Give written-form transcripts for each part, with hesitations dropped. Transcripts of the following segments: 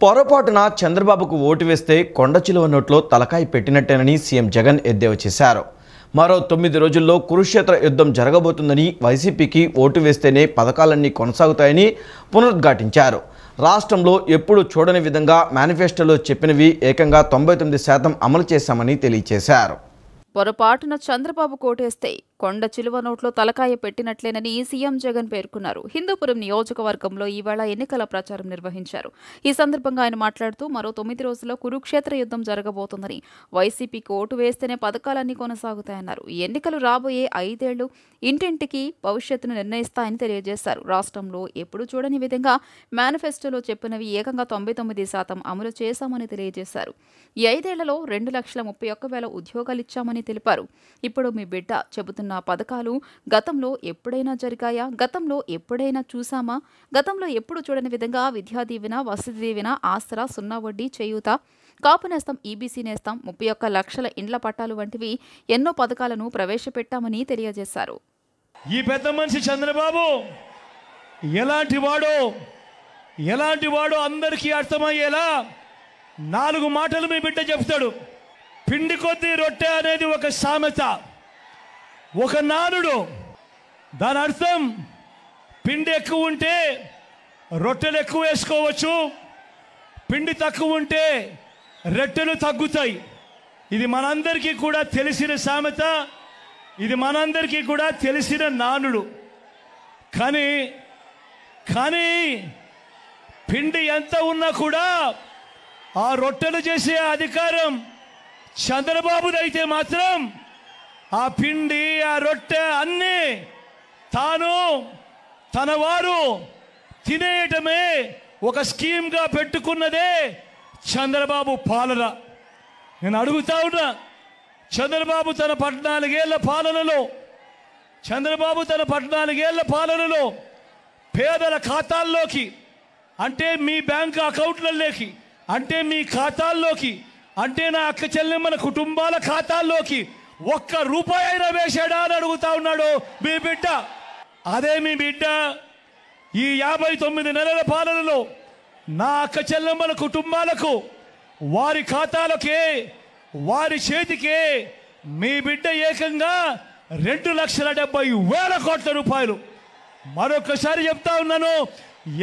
పొరపాటున చంద్రబాబుకు ఓటు వేస్తే కొండచిలువ నోట్లో తలకాయ పెట్టినట్టేనని సీఎం జగన్ ఎద్దేవా చేశారు. మరో 9 రోజుల్లో కురుక్షేత్ర యుద్ధం జరగబోతుందని, వైసీపీకి ఓటు వేస్తేనే పథకాలన్నీ కొనసాగుతాయని పునరుద్ఘాటించారు. రాష్ట్రంలో ఎప్పుడు చూడని విధంగా మేనిఫెస్టోలో చెప్పినవి ఏకంగా 99% అమలు చేశామని తెలియజేశారు. పొరపాటున చంద్రబాబు కోటేస్తే కొండ చిలువ నోట్లో తలకాయ పెట్టినట్లేనని సీఎం జగన్ పేర్కొన్నారు. హిందూపురం నియోజకవర్గంలో ఈవేళ ఎన్నికల ప్రచారం నిర్వహించారు. ఈ సందర్భంగా ఆయన మాట్లాడుతూ మరో 9 రోజుల్లో కురుక్షేత్ర యుద్ధం జరగబోతుందని, వైసీపీకి ఓటు వేస్తేనే పథకాలన్నీ కొనసాగుతాయన్నారు. ఈ ఎన్నికలు రాబోయే 5 ఏళ్లు ఇంటింటికి భవిష్యత్తును నిర్ణయిస్తాయని తెలియజేశారు. రాష్ట్రంలో ఎప్పుడూ చూడని విధంగా మేనిఫెస్టోలో చెప్పినవి ఏకంగా 99% అమలు చేశామని తెలియజేశారు. ఈ 5 ఏళ్లలో 2,31,000 ఉద్యోగాలిచ్చామని తెలిపారు. ఇప్పుడు మీ బిడ్డ చెబుతున్న పథకాలు గతంలో ఎప్పుడైనా జరిగాయా? గతంలో ఎప్పుడైనా చూసామా? గతంలో ఎప్పుడు చూడని విధంగా విద్యా దీవెన, వసతి దీవెన, ఆసరా, సున్నా వడ్డీ, చేయూత, కాపు నేస్తం, ఈబీసీ నేస్తం, 31 లక్షల ఇండ్ల పట్టాలు వంటివి ఎన్నో పథకాలను ప్రవేశపెట్టామని తెలియజేశారు. ఈ పెద్ద మనిషి చంద్రబాబు ఎలాంటి వాడో అందరికీ అర్థమయ్యేలా 4 మాటలు మీ బిడ్డ చెప్తాడు. పిండి కొద్దీ రొట్టె అనేది ఒక సామెత, ఒక నానుడు. దాని అర్థం పిండి ఎక్కువ ఉంటే రొట్టెలు ఎక్కువ వేసుకోవచ్చు, పిండి తక్కువ ఉంటే రొట్టెలు తగ్గుతాయి. ఇది మనందరికీ కూడా తెలిసిన సామెత, ఇది మనందరికీ కూడా తెలిసిన నానుడు. కానీ పిండి ఎంత ఉన్నా కూడా ఆ రొట్టెలు చేసే అధికారం చంద్రబాబుదైతే మాత్రం ఆ పిండి, ఆ రొట్టె అన్నీ తాను తన వారు తినేయటమే ఒక స్కీమ్గా పెట్టుకున్నదే చంద్రబాబు పాలన. నేను అడుగుతా ఉన్నా, చంద్రబాబు తన 14 ఏళ్ల పాలనలో పేదల ఖాతాల్లోకి, అంటే మీ బ్యాంకు అకౌంట్లలోకి, అంటే మీ ఖాతాల్లోకి, అంటే నా అక్క చెల్లెమ్మల కుటుంబాల ఖాతాల్లోకి ₹1 అయినా వేసాడా అని అడుగుతా ఉన్నాడు మీ బిడ్డ. అదే మీ బిడ్డ ఈ 59 నెలల పాలనలో నా అక్క చెల్లెమ్మల కుటుంబాలకు, వారి ఖాతాలకే, వారి చేతికే మీ బిడ్డ ఏకంగా ₹2,70,000 కోట్ల. మరొకసారి చెప్తా ఉన్నాను,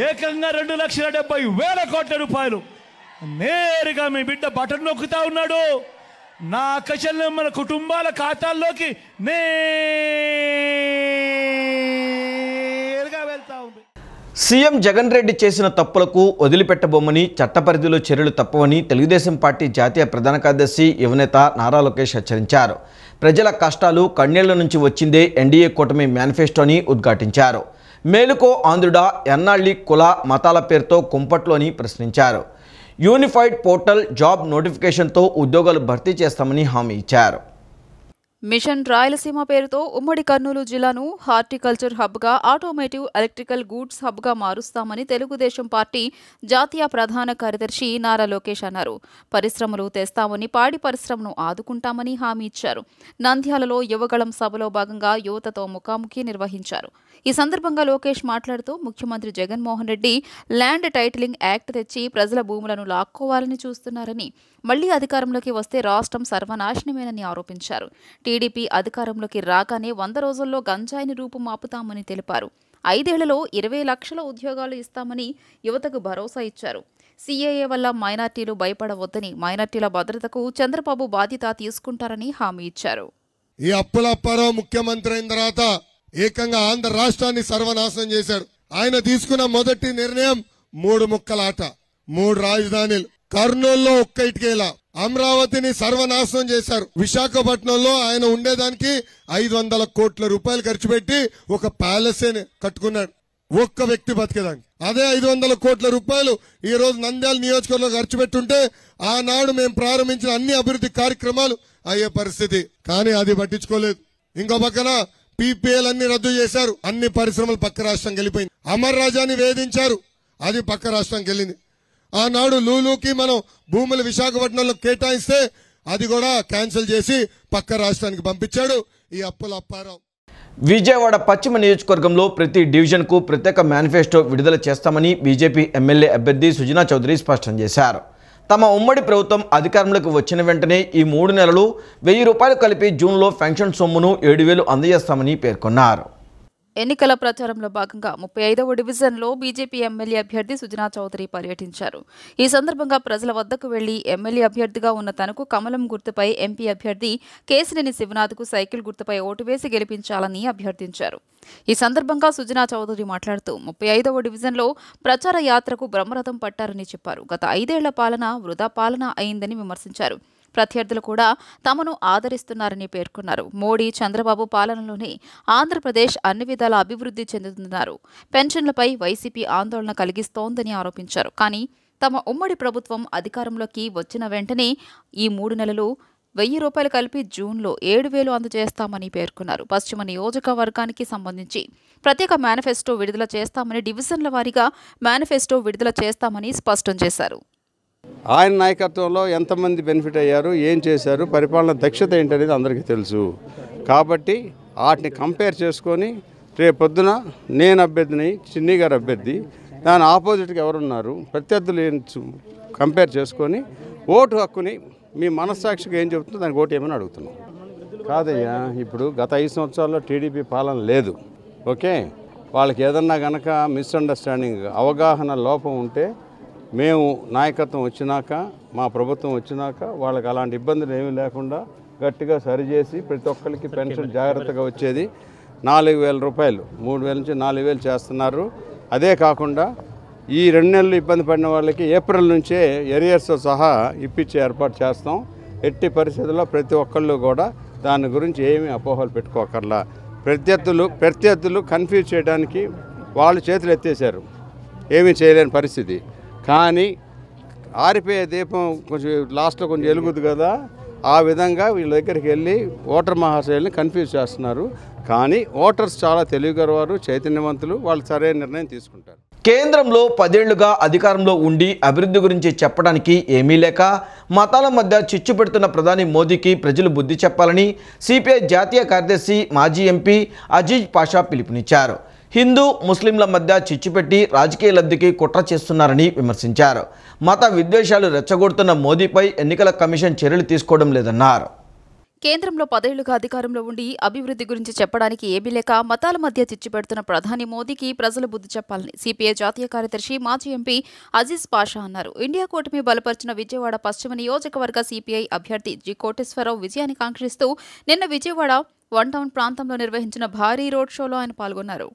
ఏకంగా ₹2,70,000 కోట్ల నేరుగా మీ బిడ్డ బటన్ నొక్కుతా ఉన్నాడు. నా అక్క చెల్లెమ్మల కుటుంబాల ఖాతాల్లోకి నేరుగా వెళ్తా ఉంది. సీఎం జగన్ రెడ్డి చేసిన తప్పులకు వదిలిపెట్టబోమని, చట్టపరిధిలో చర్యలు తప్పవని తెలుగుదేశం పార్టీ జాతీయ ప్రధాన కార్యదర్శి యువనేత నారా లోకేష్ హెచ్చరించారు. ప్రజల కష్టాలు కన్నీళ్ల నుంచి వచ్చిందే ఎన్డీఏ కూటమి మేనిఫెస్టోని ఉద్ఘాటించారు. మేలుకో ఆంధ్రుడా, ఎన్నాళ్ళి కుల మతాల పేరుతో కుంపట్లోని ప్రశ్నించారు. యూనిఫైడ్ పోర్టల్ జాబ్ నోటిఫికేషన్తో ఉద్యోగాలు భర్తీ చేస్తామని హామీ ఇచ్చారు. మిషన్ రాయలసీమ పేరుతో ఉమ్మడి కర్నూలు జిల్లాను హార్టికల్చర్ హబ్గా, ఆటోమేటివ్ ఎలక్ట్రికల్ గూడ్స్ హబ్గా మారుస్తామని తెలుగుదేశం పార్టీ జాతీయ ప్రధాన కార్యదర్శి నారా లోకేష్ అన్నారు. పరిశ్రమలు తెస్తామని, పాడి పరిశ్రమను ఆదుకుంటామని హామీ ఇచ్చారు. నంద్యాలలో యువగళం సభలో భాగంగా యువతతో ముఖాముఖి నిర్వహించారు. ఈ సందర్భంగా లోకేష్ మాట్లాడుతూ ముఖ్యమంత్రి Jaganmohan Reddy land titling act తెచ్చి ప్రజల భూములను లాక్కోవాలని చూస్తున్నారని, మళ్లీ అధికారంలోకి వస్తే రాష్ట్రం సర్వనాశనమేనని ఆరోపించారు. టీడీపీ అధికారంలోకి రాగానే 100 రోజుల్లో గంజాయిని రూపుమాపుతామని తెలిపారు. 5 ఏళ్లలో 20 లక్షల ఉద్యోగాలు ఇస్తామని యువతకు భరోసా ఇచ్చారు. సీఏఏ వల్ల మైనార్టీలు భయపడవద్దని, మైనార్టీల భద్రతకు చంద్రబాబు బాధ్యత తీసుకుంటారని హామీ ఇచ్చారు. ఈ అప్పులప్పారావు ముఖ్యమంత్రి అయిన తర్వాత ఏకంగా ఆంధ్ర రాష్ట్రాన్ని సర్వనాశనం చేశాడు. ఆయన తీసుకున్న మొదటి నిర్ణయం 3 ముక్కల ఆట, 3 రాజధానులు. కర్నూలులో ఒక్క ఇటుకేలా, అమరావతిని సర్వనాశనం చేశారు. విశాఖపట్నంలో ఆయన ఉండేదానికి 500 కోట్ల రూపాయలు ఖర్చు పెట్టి ఒక ప్యాలెస్ కట్టుకున్నాడు, ఒక్క వ్యక్తి బతికేదానికి. అదే 500 కోట్ల రూపాయలు ఈ రోజు నంద్యాల నియోజకవర్గంలో ఖర్చు పెట్టుంటే ఆనాడు మేము ప్రారంభించిన అన్ని అభివృద్ధి కార్యక్రమాలు అయ్యే పరిస్థితి. కానీ అది పట్టించుకోలేదు. ఇంకో పక్కన పీపీఎల్ అన్ని రద్దు చేశారు, అన్ని పరిశ్రమలు పక్క రాష్ట్రం వెళ్ళిపోయింది. అమర్ రాజాని వేధించారు, అది పక్క రాష్ట్రానికి వెళ్ళింది. ఆనాడు లూలుకి మనం భూములు విశాఖపట్నంలో కేటాయిస్తే అది కూడా క్యాన్సిల్ చేసి పక్క రాష్ట్రానికి పంపించాడు ఈ అప్పుల అప్పారావు. విజయవాడ పశ్చిమ నియోజకవర్గంలో ప్రతి డివిజన్కు ప్రత్యేక మేనిఫెస్టో విడుదల చేస్తామని బీజేపీ ఎమ్మెల్యే అభ్యర్థి సుజనా చౌదరి స్పష్టం చేశారు. తమ ఉమ్మడి ప్రభుత్వం అధికారంలోకి వచ్చిన వెంటనే ఈ 3 నెలలు 1000 రూపాయలు కలిపి జూన్లో పెన్షన్ సొమ్మును 7,000 అందజేస్తామని పేర్కొన్నారు. ఎన్నికల ప్రచారంలో భాగంగా 35వ డివిజన్లో బీజేపీ ఎమ్మెల్యే అభ్యర్థి సుజనా చౌదరి పర్యటించారు. ఈ సందర్భంగా ప్రజల వద్దకు వెళ్లి ఎమ్మెల్యే అభ్యర్థిగా ఉన్న తనకు కమలం గుర్తుపై ఎంపీ అభ్యర్థి కేశినేని శివనాథ్కు సైకిల్ గుర్తుపై ఓటు వేసి గెలిపించాలని అభ్యర్థించారు. ఈ సందర్భంగా సుజనా చౌదరి మాట్లాడుతూ 35వ డివిజన్లో ప్రచార యాత్రకు బ్రహ్మరథం పట్టారని చెప్పారు. గత 5 ఏళ్ల పాలన వృధా పాలన అయిందని విమర్శించారు. ప్రత్యర్థులు కూడా తమను ఆదరిస్తున్నారని పేర్కొన్నారు. మోడీ చంద్రబాబు పాలనలోనే ఆంధ్రప్రదేశ్ అన్ని విధాల అభివృద్ధి చెందుతున్నారు. పెన్షన్లపై వైసీపీ ఆందోళన కలిగిస్తోందని ఆరోపించారు. కానీ తమ ఉమ్మడి ప్రభుత్వం అధికారంలోకి వచ్చిన వెంటనే ఈ 3 నెలలు 1000 రూపాయలు కలిపి జూన్లో 7,000 అందజేస్తామని పేర్కొన్నారు. పశ్చిమ నియోజకవర్గానికి సంబంధించి ప్రత్యేక మేనిఫెస్టో విడుదల చేస్తామని, డివిజన్ల వారీగా మేనిఫెస్టో విడుదల చేస్తామని స్పష్టం చేశారు. ఆయన నాయకత్వంలో ఎంతమంది బెనిఫిట్ అయ్యారు, ఏం చేశారు, పరిపాలన దక్షత ఏంటనేది అందరికీ తెలుసు. కాబట్టి వాటిని కంపేర్ చేసుకొని రేపొద్దున నేను అభ్యర్థిని, చిన్ని గారు అభ్యర్థి, దాని ఆపోజిట్గా ఎవరున్నారు, ప్రత్యర్థులు ఏం కంపేర్ చేసుకొని ఓటు హక్కుని మీ మనస్సాక్షిగా ఏం చెబుతుందో దానికి ఓటు ఏమని అడుగుతున్నాం. కాదయ్యా, ఇప్పుడు గత 5 సంవత్సరాల్లో టీడీపీ పాలన లేదు. ఓకే, వాళ్ళకి ఏదన్నా కనుక మిస్అండర్స్టాండింగ్, అవగాహన లోపం ఉంటే మేము నాయకత్వం వచ్చినాక, మా ప్రభుత్వం వచ్చినాక వాళ్ళకి అలాంటి ఇబ్బందులు ఏమీ లేకుండా గట్టిగా సరిచేసి ప్రతి ఒక్కరికి పెన్షన్ జాగ్రత్తగా వచ్చేది. 4,000 రూపాయలు 3,000 నుంచి 4,000 చేస్తున్నారు. అదే కాకుండా ఈ 2 నెలలు ఇబ్బంది పడిన వాళ్ళకి ఏప్రిల్ నుంచే ఎరియర్స్తో సహా ఇప్పించే ఏర్పాటు చేస్తాం. ఎట్టి పరిస్థితుల్లో ప్రతి ఒక్కళ్ళు కూడా దాని గురించి ఏమీ అపోహలు పెట్టుకోకర్లా. ప్రత్యర్థులు కన్ఫ్యూజ్ చేయడానికి వాళ్ళు చేతులు ఎత్తేసారు, ఏమీ చేయలేని పరిస్థితి. కానీ ఆరిపోయే దీపం కొంచెం లాస్ట్లో కొంచెం వెలుగుద్ది కదా, ఆ విధంగా వీళ్ళ దగ్గరికి వెళ్ళి ఓటర్ మహాశయుల్ని కన్ఫ్యూజ్ చేస్తున్నారు. కానీ ఓటర్స్ చాలా తెలివిగలవారు, చైతన్యవంతులు, వాళ్ళు సరైన నిర్ణయం తీసుకుంటారు. కేంద్రంలో 10 ఏళ్లుగా అధికారంలో ఉండి అభివృద్ధి గురించి చెప్పడానికి ఏమీ లేక మతాల మధ్య చిచ్చు పెడుతున్న ప్రధాని మోదీకి ప్రజలు బుద్ధి చెప్పాలని సిపిఐ జాతీయ కార్యదర్శి మాజీ ఎంపీ అజీజ్ పాషా పిలుపునిచ్చారు. హిందూ ముస్లింల మధ్య చిచ్చుపెట్టి రాజకీయ లబ్ధికి కుట్ర చేస్తున్నారని విమర్శించారు. మత విద్వేషాలు రెచ్చగొడుతున్న మోదీపై ఎన్నికల కమిషన్ చర్యలు తీసుకోవడం లేదన్నారు. కేంద్రంలో 10 ఏళ్లుగా అధికారంలో ఉండి అభివృద్ధి గురించి చెప్పడానికి ఏమీ లేక మతాల మధ్య చిచ్చుపెడుతున్న ప్రధాని మోదీకి ప్రజలు బుద్ధి చెప్పాలని సిపిఐ జాతీయ కార్యదర్శి మాజీ ఎంపీ అజీజ్ పాషా అన్నారు. ఇండియా కూటమి బలపరిచిన విజయవాడ పశ్చిమ నియోజకవర్గ సిపిఐ అభ్యర్థి జి కోటేశ్వరరావు విజయాన్ని కాంక్షిస్తూ నిన్న విజయవాడ 1 టౌన్ ప్రాంతంలో నిర్వహించిన భారీ రోడ్ షోలో ఆయన పాల్గొన్నారు.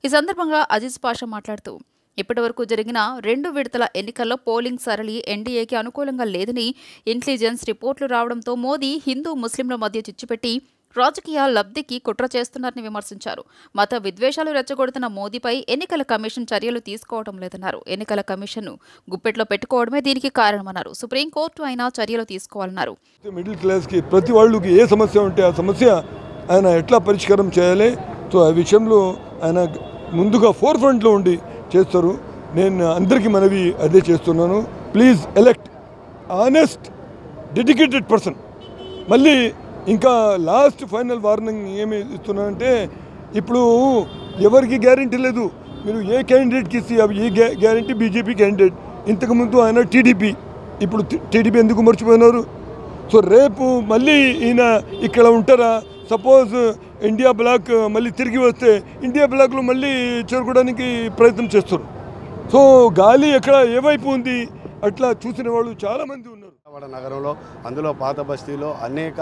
ఈ సందర్భంగా అజీజ్ పాషా మాట్లాడుతూ ఇప్పటివరకు జరిగిన 2 విడతల ఎన్నికల్లో పోలింగ్ సరళి ఎన్డీఏకి అనుకూలంగా లేదని, ఇంటెలిజెన్స్ రిపోర్టులు రావడంతో మోదీ హిందూ ముస్లింల మధ్య చిచ్చుపెట్టి రాజకీయ లబ్ధికి కుట్ర చేస్తున్నారని విమర్శించారు. మత విద్వేషాలు రెచ్చగొడుతున్న మోదీపై ఎన్నికల కమిషన్ చర్యలు తీసుకోవడం లేదన్నారు. ఎన్నికల కమిషన్ను గుప్పెట్లో పెట్టుకోవడమే దీనికి కారణమన్నారు. సుప్రీంకోర్టు అయినా చర్యలు తీసుకోవాలన్నారు. మిడిల్ క్లాస్కి ప్రతి వాళ్ళకి ఏ సమస్య ఉంటే ఆ సమస్య ఆయన ఎట్లా పరిష్కారం చేయాలి, సో ఆ విషయంలో ఆయన ముందుగా ఫోర్ ఫ్రంట్లో ఉండి చేస్తారు. నేను అందరికీ మనవి అదే చేస్తున్నాను. Please elect honest dedicated person. మళ్ళీ ఇంకా లాస్ట్ ఫైనల్ వార్నింగ్ ఏమి ఇస్తున్నానంటే, ఇప్పుడు ఎవరికి గ్యారంటీ లేదు. మీరు ఏ క్యాండిడేట్కి ఇస్తే ఈ గ్యారంటీ బీజేపీ క్యాండిడేట్, ఇంతకుముందు ఆయన టీడీపీ, ఇప్పుడు టీడీపీ ఎందుకు మర్చిపోయినారు? సో రేపు మళ్ళీ ఈయన ఇక్కడ ఉంటారా? సపోజ్ ఇండియా బ్లాక్ మళ్ళీ తిరిగి వస్తే ఇండియా బ్లాక్లో మళ్ళీ చేరుకోవడానికి ప్రయత్నం చేస్తారు. సో గాలి ఎక్కడ ఏ వైపు ఉంది అట్లా చూసిన వాళ్ళు చాలామంది ఉన్నారు. విజయవాడ నగరంలో, అందులో పాత బస్తీలో అనేక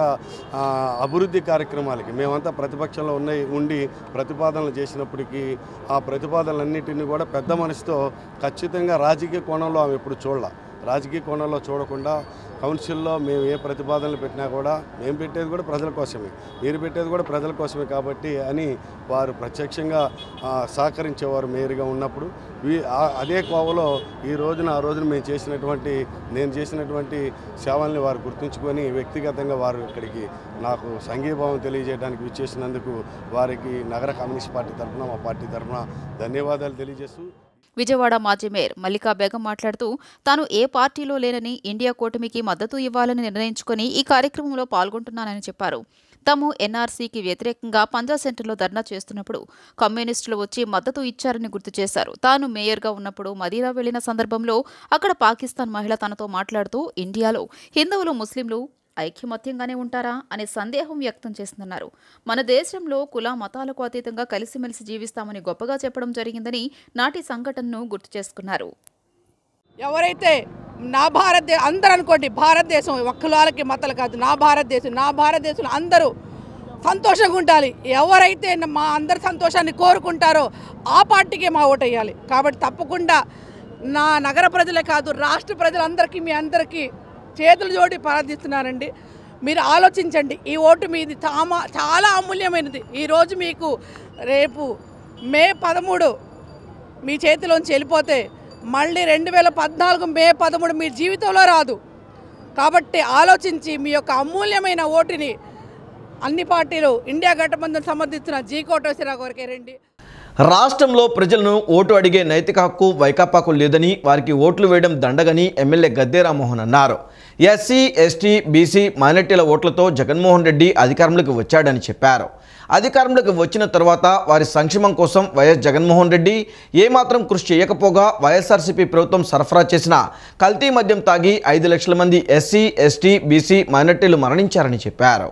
అభివృద్ధి కార్యక్రమాలకి మేమంతా ప్రతిపక్షంలో ఉండి ప్రతిపాదనలు చేసినప్పటికీ ఆ ప్రతిపాదనలన్నింటినీ కూడా పెద్ద మనసుతో ఖచ్చితంగా రాజకీయ కోణంలో ఆమె ఎప్పుడు చూడాల. రాజకీయ కోణంలో చూడకుండా కౌన్సిల్లో మేము ఏ ప్రతిపాదనలు పెట్టినా కూడా మేము పెట్టేది కూడా ప్రజల కోసమే, మీరు పెట్టేది కూడా ప్రజల కోసమే కాబట్టి అని వారు ప్రత్యక్షంగా సహకరించేవారు మేయర్గా ఉన్నప్పుడు. అదే కోవలో ఆ రోజున నేను చేసినటువంటి సేవల్ని వారు గుర్తుంచుకొని వ్యక్తిగతంగా వారు ఇక్కడికి నాకు సంఘీభావం తెలియజేయడానికి విచ్చేసినందుకు వారికి నగర కమ్యూనిస్ట్ పార్టీ తరఫున, మా పార్టీ తరఫున ధన్యవాదాలు తెలియజేస్తూ, విజయవాడ మాజీ మేయర్ మల్లికా బేగం మాట్లాడుతూ తాను ఏ పార్టీలో లేనని, ఇండియా కూటమికి మద్దతు ఇవ్వాలని నిర్ణయించుకుని ఈ కార్యక్రమంలో పాల్గొంటున్నానని చెప్పారు. తాము ఎన్ఆర్సీకి వ్యతిరేకంగా పంజా సెంటర్లో ధర్నా చేస్తున్నప్పుడు కమ్యూనిస్టులు వచ్చి మద్దతు ఇచ్చారని గుర్తు చేశారు. తాను మేయర్గా ఉన్నప్పుడు మదీనా వెళ్లిన సందర్భంలో అక్కడ పాకిస్తాన్ మహిళ తనతో మాట్లాడుతూ ఇండియాలో హిందువులు ముస్లింలు ఐక్యమత్యంగానే ఉంటారా అనే సందేహం వ్యక్తం చేసిందన్నారు. మన దేశంలో కుల మతాలకు అతీతంగా కలిసిమెలిసి జీవిస్తామని గొప్పగా చెప్పడం జరిగిందని నాటి సంఘటనను గుర్తు చేసుకున్నారు. ఎవరైతే నా భారతదేశం అందరూ అనుకోండి, భారతదేశం ఒక్కలాలకి మతాలు కాదు, నా భారతదేశంలో అందరూ సంతోషంగా ఉండాలి. ఎవరైతే మా అందరి సంతోషాన్ని కోరుకుంటారో ఆ పార్టీకే మా ఓటు వేయాలి. కాబట్టి తప్పకుండా నా నగర ప్రజలే కాదు, రాష్ట్ర ప్రజలందరికీ మీ అందరికీ చేతులు జోడి ప్రార్థిస్తున్నానండి. మీరు ఆలోచించండి, ఈ ఓటు మీది చాలా అమూల్యమైనది. ఈరోజు మీకు రేపు మే 13 మీ చేతిలోంచి వెళ్ళిపోతే మళ్ళీ 2014 మే 13 మీ జీవితంలో రాదు. కాబట్టి ఆలోచించి మీ యొక్క అమూల్యమైన ఓటుని అన్ని పార్టీలు ఇండియా గఠబంధన్ సమర్థిస్తున్న జీ కోటేశ్వరరావు గారికి రండి. రాష్ట్రంలో ప్రజలను ఓటు అడిగే నైతిక హక్కు వైకాపాకు లేదని, వారికి ఓట్లు వేయడం దండగని ఎమ్మెల్యే గద్దె రామ్మోహన్ అన్నారు. ఎస్సీ, ఎస్టీ, బీసీ, మైనార్టీల ఓట్లతో జగన్మోహన్ రెడ్డి అధికారంలోకి వచ్చాడని చెప్పారు. అధికారంలోకి వచ్చిన తర్వాత వారి సంక్షేమం కోసం వైఎస్ జగన్మోహన్ రెడ్డి ఏమాత్రం కృషి చేయకపోగా వైఎస్ఆర్సీపీ ప్రభుత్వం సరఫరా చేసిన కల్తీ మద్యం తాగి 5 లక్షల మంది ఎస్సీ, ఎస్టీ, బీసీ, మైనార్టీలు మరణించారని చెప్పారు.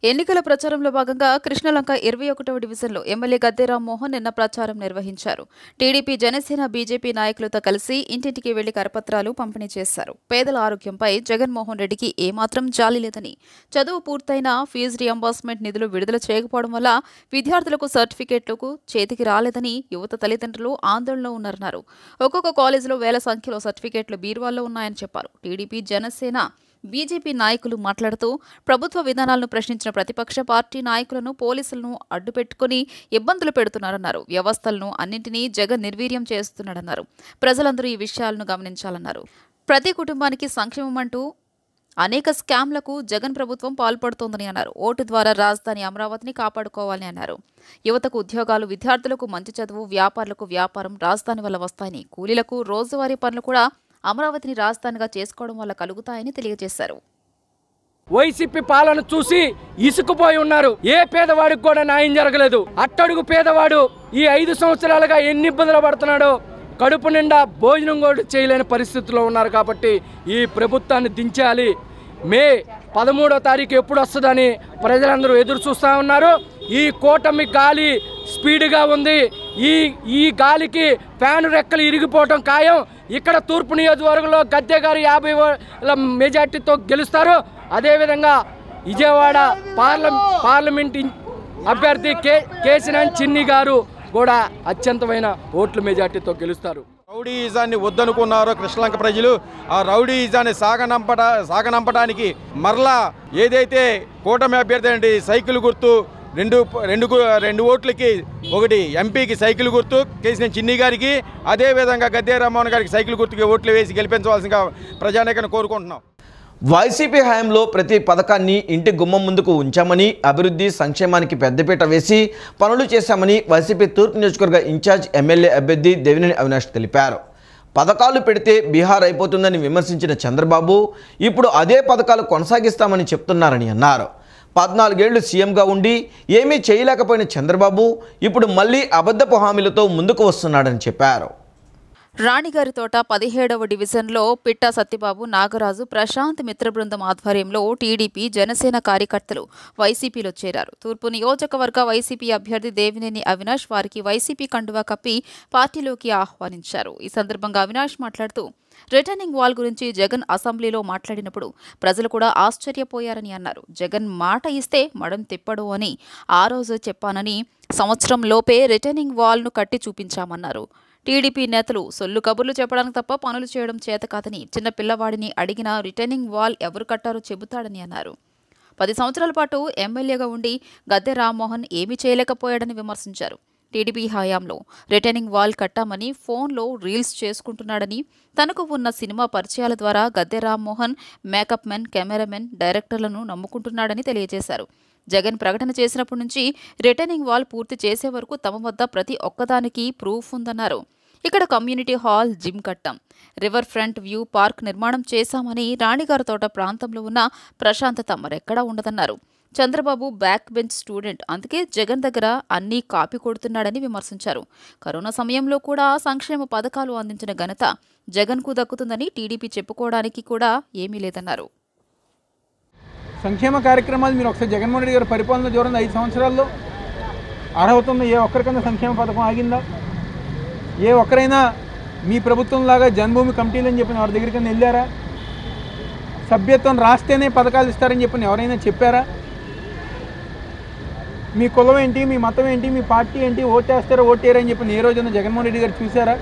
ఎన్నికల ప్రచారంలో భాగంగా కృష్ణలంక 21వ డివిజన్లో ఎమ్మెల్యే గద్దె రామ్మోహన్ నిన్న ప్రచారం నిర్వహించారు. టీడీపీ, జనసేన, బీజేపీ నాయకులతో కలిసి ఇంటింటికి వెళ్లి కరపత్రాలు పంపిణీ చేశారు. పేదల ఆరోగ్యంపై జగన్మోహన్ రెడ్డికి ఏమాత్రం జాలి లేదని, చదువు పూర్తయిన ఫీజు రియంబర్స్మెంట్ నిధులు విడుదల చేయకపోవడం వల్ల విద్యార్థులకు సర్టిఫికేట్లకు చేతికి రాలేదని యువత తల్లిదండ్రులు ఆందోళనలో ఉన్నారన్నారు. ఒక్కొక్క కాలేజీలో వేల సంఖ్యలో సర్టిఫికేట్లు బీరువాల్లో ఉన్నాయని చెప్పారు. టీడీపీ, జనసేన, బీజేపీ నాయకులు మాట్లాడుతూ ప్రభుత్వ విధానాలను ప్రశ్నించిన ప్రతిపక్ష పార్టీ నాయకులను పోలీసులను అడ్డుపెట్టుకుని ఇబ్బందులు పెడుతున్నారన్నారు. వ్యవస్థలను అన్నింటినీ జగన్ నిర్వీర్యం చేస్తున్నాడన్నారు. ప్రజలందరూ ఈ విషయాలను గమనించాలన్నారు. ప్రతి కుటుంబానికి సంక్షేమం అంటూ అనేక స్కామ్లకు జగన్ ప్రభుత్వం పాల్పడుతోందని అన్నారు. ఓటు ద్వారా రాజధాని అమరావతిని కాపాడుకోవాలని అన్నారు. యువతకు ఉద్యోగాలు, విద్యార్థులకు మంచి చదువు, వ్యాపారులకు వ్యాపారం రాజధాని వల్ల వస్తాయని, కూలీలకు రోజువారీ పనులు కూడా అమరావతిని రాజధానిగా చేసుకోవడం వల్ల కలుగుతాయని తెలియజేశారు. వైసీపీ పాలన చూసి ఇసుకుపోయి ఉన్నారు. ఏ పేదవాడికి కూడా న్యాయం జరగలేదు. అట్టడుగు పేదవాడు ఈ 5 సంవత్సరాలుగా ఎన్ని ఇబ్బందులు పడుతున్నాడో, కడుపు నిండా భోజనం కూడా చేయలేని పరిస్థితుల్లో ఉన్నారు. కాబట్టి ఈ ప్రభుత్వాన్ని దించాలి. మే 13వ తారీఖు ఎప్పుడు వస్తుందని ప్రజలందరూ ఎదురు చూస్తూ ఉన్నారు. ఈ కూటమి గాలి స్పీడ్గా ఉంది. ఈ గాలికి ఫ్యాన్ రెక్కలు ఇరిగిపోవటం ఖాయం. ఇక్కడ తూర్పు నియోజకవర్గంలో గద్దె గారు 50,000 మెజార్టీతో గెలుస్తారు. అదేవిధంగా విజయవాడ పార్లమెంట్ అభ్యర్థి కేసినేని చిన్ని గారు కూడా అత్యంతమైన ఓట్ల మెజార్టీతో గెలుస్తారు. రౌడీయిజాన్ని వద్దనుకున్నారో కృష్ణలంక ప్రజలు, ఆ రౌడీయిజాన్ని సాగనంపడానికి మరలా ఏదైతే కూటమి అభ్యర్థి అండి సైకిల్ గుర్తు, రెండు ఓట్లకి, ఒకటి ఎంపీకి సైకిల్ గుర్తు కేసినేని చిన్ని గారికి, అదేవిధంగా గద్దె రామ్మోహన్ గారికి సైకిల్ గుర్తుకి ఓట్లు వేసి గెలిపించవలసిందిగా ప్రజానేకను కోరుకుంటున్నాం. వైసీపీ హయాంలో ప్రతి పథకాన్ని ఇంటి గుమ్మం ముందుకు ఉంచామని, అభివృద్ధి సంక్షేమానికి పెద్దపీట వేసి పనులు చేశామని వైసీపీ తూర్పు నియోజకవర్గ ఇన్ఛార్జ్ ఎమ్మెల్యే అభ్యర్థి దేవినేని అవినాష్ తెలిపారు. పథకాలు పెడితే బీహార్ అయిపోతుందని విమర్శించిన చంద్రబాబు ఇప్పుడు అదే పథకాలు కొనసాగిస్తామని చెప్తున్నారని అన్నారు. 14 ఏళ్లు సీఎంగా ఉండి ఏమీ చేయలేకపోయిన చంద్రబాబు ఇప్పుడు మళ్లీ అబద్ధపు హామీలతో ముందుకు వస్తున్నాడని చెప్పారు. రాణిగారి తోట 17వ డివిజన్లో పిట్టా సత్యబాబు, నాగరాజు, ప్రశాంత్ మిత్ర బృందం ఆధ్వర్యంలో టీడీపీ, జనసేన కార్యకర్తలు వైసీపీలో చేరారు. తూర్పు నియోజకవర్గ వైసీపీ అభ్యర్థి దేవినేని అవినాష్ వారికి వైసీపీ కండువా కప్పి పార్టీలోకి ఆహ్వానించారు. ఈ సందర్భంగా అవినాష్ మాట్లాడుతూ రిటర్నింగ్ వాల్ గురించి జగన్ అసెంబ్లీలో మాట్లాడినప్పుడు ప్రజలు కూడా ఆశ్చర్యపోయారని అన్నారు. జగన్ మాట ఇస్తే మడం తిప్పడు అని ఆ రోజు చెప్పానని, సంవత్సరం లోపే రిటర్నింగ్ వాల్ను కట్టి చూపించామన్నారు. టీడీపీ నేతలు సొల్లు కబుర్లు చెప్పడానికి తప్ప పనులు చేయడం చేత కాదని, చిన్న పిల్లవాడిని అడిగినా రిటర్నింగ్ వాల్ ఎవరు కట్టారో చెబుతాడని అన్నారు. 10 సంవత్సరాల పాటు ఎమ్మెల్యేగా ఉండి గద్దె రామ్మోహన్ ఏమీ చేయలేకపోయాడని విమర్శించారు. టీడీపీ హయాంలో రిటర్నింగ్ వాల్ కట్టామని ఫోన్లో రీల్స్ చేసుకుంటున్నాడని, తనకు ఉన్న సినిమా పరిచయాల ద్వారా Gadde Rammohan makeup men, cameraman, డైరెక్టర్లను నమ్ముకుంటున్నాడని తెలియజేశారు. జగన్ ప్రకటన చేసినప్పటి నుంచి రిటర్నింగ్ వాల్ పూర్తి చేసే వరకు తమ వద్ద ప్రతి ఒక్కదానికి ప్రూఫ్ ఉందన్నారు. ఇక్కడ కమ్యూనిటీ హాల్, జిమ్ కట్టాం, రివర్ ఫ్రంట్ వ్యూ పార్క్ నిర్మాణం చేశామని, రాణిగారి తోట ప్రాంతంలో ఉన్న ప్రశాంతత మరెక్కడా ఉండదన్నారు. చంద్రబాబు బ్యాక్ బెంచ్ స్టూడెంట్, అందుకే జగన్ దగ్గర అన్నీ కాపీ కొడుతున్నాడని విమర్శించారు. కరోనా సమయంలో కూడా సంక్షేమ పథకాలు అందించిన ఘనత జగన్కు దక్కుతుందని టీడీపీ చెప్పుకోవడానికి కూడా ఏమీ లేదన్నారు. సంక్షేమ కార్యక్రమాలు మీరు ఒకసారి జగన్మోహన్ రెడ్డి గారి పరిపాలన చూడండి. 5 సంవత్సరాల్లో అర్హత ఉన్న ఏ ఒక్కరికైనా సంక్షేమ పథకం ఆగిందా? ఏ ఒక్కరైనా మీ ప్రభుత్వంలాగా జన్మభూమి కమిటీలు అని చెప్పిన వారి దగ్గరికి వెళ్ళారా? సభ్యత్వం రాస్తేనే పథకాలు ఇస్తారని చెప్పిన ఎవరైనా చెప్పారా? మీ కులం ఏంటి, మీ మతం ఏంటి, మీ పార్టీ ఏంటి, ఓటేస్తారో ఓటేరని చెప్పిన ఏ రోజున జగన్మోహన్ రెడ్డి గారు చూసారా?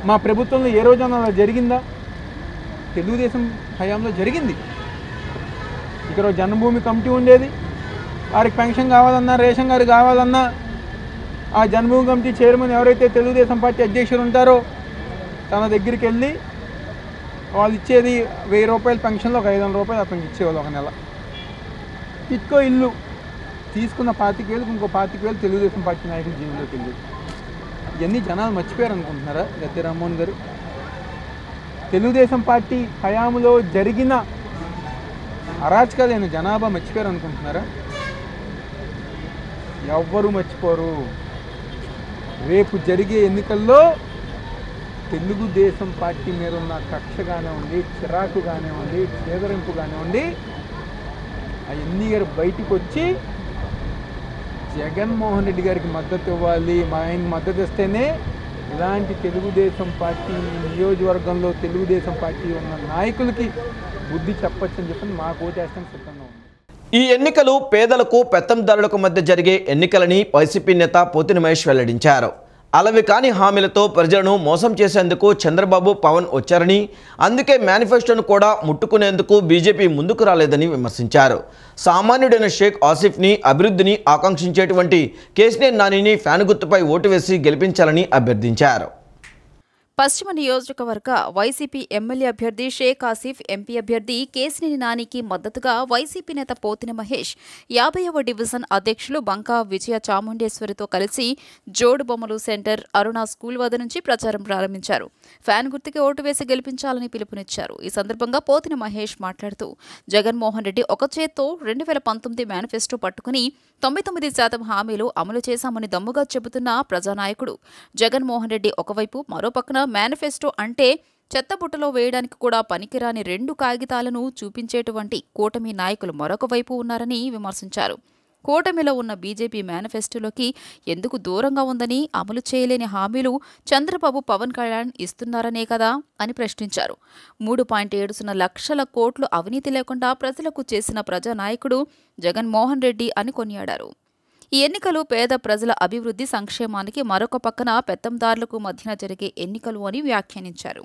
మా ప్రభుత్వంలో ఏ రోజున అలా జరిగిందా? తెలుగుదేశం హయాంలో జరిగింది. ఇక్కడ జన్మభూమి కమిటీ ఉండేది. వారికి పెన్షన్ కావాలన్నా, రేషన్ కార్డు కావాలన్నా ఆ జన్మభూమి కమిటీ చైర్మన్ ఎవరైతే తెలుగుదేశం పార్టీ అధ్యక్షులు ఉంటారో తన దగ్గరికి వెళ్ళి వాళ్ళు ఇచ్చేది 1000 రూపాయల పెన్షన్లో ఒక 500 రూపాయలు అతనికి ఇచ్చేవాళ్ళు ఒక నెల. టిట్కో ఇల్లు తీసుకున్న 25,000 ఇంకో 25,000 తెలుగుదేశం పార్టీ నాయకులు జీవనంలోకి వెళ్ళి. ఇవన్నీ జనాలు మర్చిపోయారు అనుకుంటున్నారా గద్దె రామ్మోహన్ గారు? తెలుగుదేశం పార్టీ హయాంలో జరిగిన అరాచకాలైన జనాభా మర్చిపోయారు అనుకుంటున్నారా? ఎవ్వరూ మర్చిపోరు. రేపు జరిగే ఎన్నికల్లో తెలుగుదేశం పార్టీ మీద ఉన్న కక్ష కానివ్వండి, చిరాకు కానివ్వండి, చేదరింపు కానివ్వండి, అవన్నీ గారు బయటికి వచ్చి జగన్మోహన్ రెడ్డి గారికి మద్దతు ఇవ్వాలి. ఆయన మద్దతు ఇస్తేనే ఇలాంటి తెలుగుదేశం పార్టీ నియోజకవర్గంలో తెలుగుదేశం పార్టీ ఉన్న నాయకులకి బుద్ధి చెప్పొచ్చని చెప్పి మాకు ఓటేస్తాం సిద్ధంగా ఉంది. ఈ ఎన్నికలు పేదలకు పెత్తందారులకు మధ్య జరిగే ఎన్నికలని వైసీపీ నేత పోతిన మహేష్ వెల్లడించారు. అలవి కాని హామీలతో ప్రజలను మోసం చేసేందుకు చంద్రబాబు, పవన్ వచ్చారని, అందుకే మేనిఫెస్టోను కూడా ముట్టుకునేందుకు బీజేపీ ముందుకు రాలేదని విమర్శించారు. సామాన్యుడైన షేక్ ఆసిఫ్ని, అభివృద్ధిని ఆకాంక్షించేటువంటి కేసినేని నానిని ఫ్యాన్ గుర్తుపై ఓటు వేసి గెలిపించాలని అభ్యర్థించారు. పశ్చిమ నియోజకవర్గ వైసీపీ ఎమ్మెల్యే అభ్యర్థి షేక్ ఆసిఫ్, ఎంపీ అభ్యర్థి కేసినేని నానికి మద్దతుగా వైసీపీ నేత పోతిన మహేష్ 50వ డివిజన్ అధ్యక్షులు బంకా విజయ చాముండేశ్వరితో కలిసి జోడు బొమ్మలు సెంటర్, అరుణ స్కూల్ వద్ద నుంచి ప్రచారం ప్రారంభించారు. ఫ్యాన్ గుర్తుకి ఓటు వేసి గెలిపించాలని పిలుపునిచ్చారు. ఈ సందర్భంగా పోతిన మహేష్ మాట్లాడుతూ జగన్మోహన్ రెడ్డి ఒక చేత్తో 2019 మేనిఫెస్టో పట్టుకుని 99% హామీలు అమలు చేశామని దమ్ముగా చెబుతున్న ప్రజానాయకుడు జగన్మోహన్ రెడ్డి ఒకవైపు, మరో పక్కన మేనిఫెస్టో అంటే చెత్తబుట్టలో వేయడానికి కూడా పనికిరాని 2 కాగితాలను చూపించేటువంటి కూటమి నాయకులు మరొక వైపు ఉన్నారని విమర్శించారు. కూటమిలో ఉన్న బీజేపీ మేనిఫెస్టోలోకి ఎందుకు దూరంగా ఉందని, అమలు చేయలేని హామీలు చంద్రబాబు, పవన్ కళ్యాణ్ ఇస్తున్నారనే కదా అని ప్రశ్నించారు. 3.7 లక్షల కోట్లు అవినీతి లేకుండా ప్రజలకు చేసిన ప్రజానాయకుడు జగన్మోహన్ రెడ్డి అని కొనియాడారు. ఈ ఎన్నికలు పేద ప్రజల అభివృద్ధి, సంక్షేమానికి, మరొక పక్కన పెత్తందారులకు మధ్యన జరిగే ఎన్నికలు అని వ్యాఖ్యానించారు.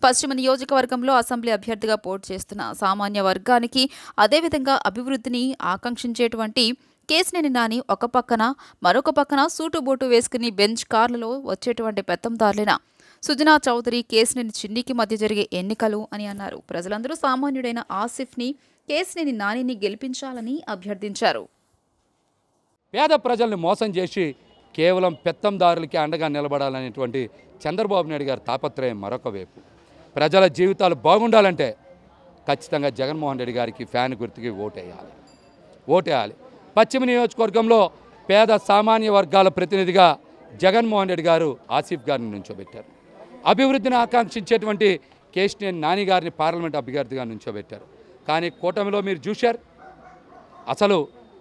పశ్చిమ నియోజకవర్గంలో అసెంబ్లీ అభ్యర్థిగా పోటీ చేస్తున్న సామాన్య వర్గానికి, అదేవిధంగా అభివృద్ధిని ఆకాంక్షించేటువంటి కేసినేని నాని ఒక పక్కన, మరొక పక్కన సూటుబూటు వేసుకుని బెంచ్ కార్లలో వచ్చేటువంటి పెత్తందారులైన సుజనా చౌదరి, కేసినేని చిన్నికి మధ్య జరిగే ఎన్నికలు అని అన్నారు. ప్రజలందరూ సామాన్యుడైన ఆసిఫ్ని, కేసినేని నానిని గెలిపించాలని అభ్యర్థించారు. పేద ప్రజల్ని మోసం చేసి కేవలం పెత్తందారులకి అండగా నిలబడాలనేటువంటి చంద్రబాబు నాయుడు గారి తాపత్రయం మరొక వైపు. ప్రజల జీవితాలు బాగుండాలంటే ఖచ్చితంగా జగన్మోహన్ రెడ్డి గారికి ఫ్యాన్ గుర్తుకి ఓటేయాలి. పశ్చిమ నియోజకవర్గంలో పేద సామాన్య వర్గాల ప్రతినిధిగా జగన్మోహన్ రెడ్డి గారు ఆసిఫ్ గారిని నుంచోబెట్టారు. అభివృద్ధిని ఆకాంక్షించేటువంటి కేసినేని నాని గారిని పార్లమెంట్ అభ్యర్థిగా నుంచోబెట్టారు. కానీ కూటమిలో మీరు చూశారు, అసలు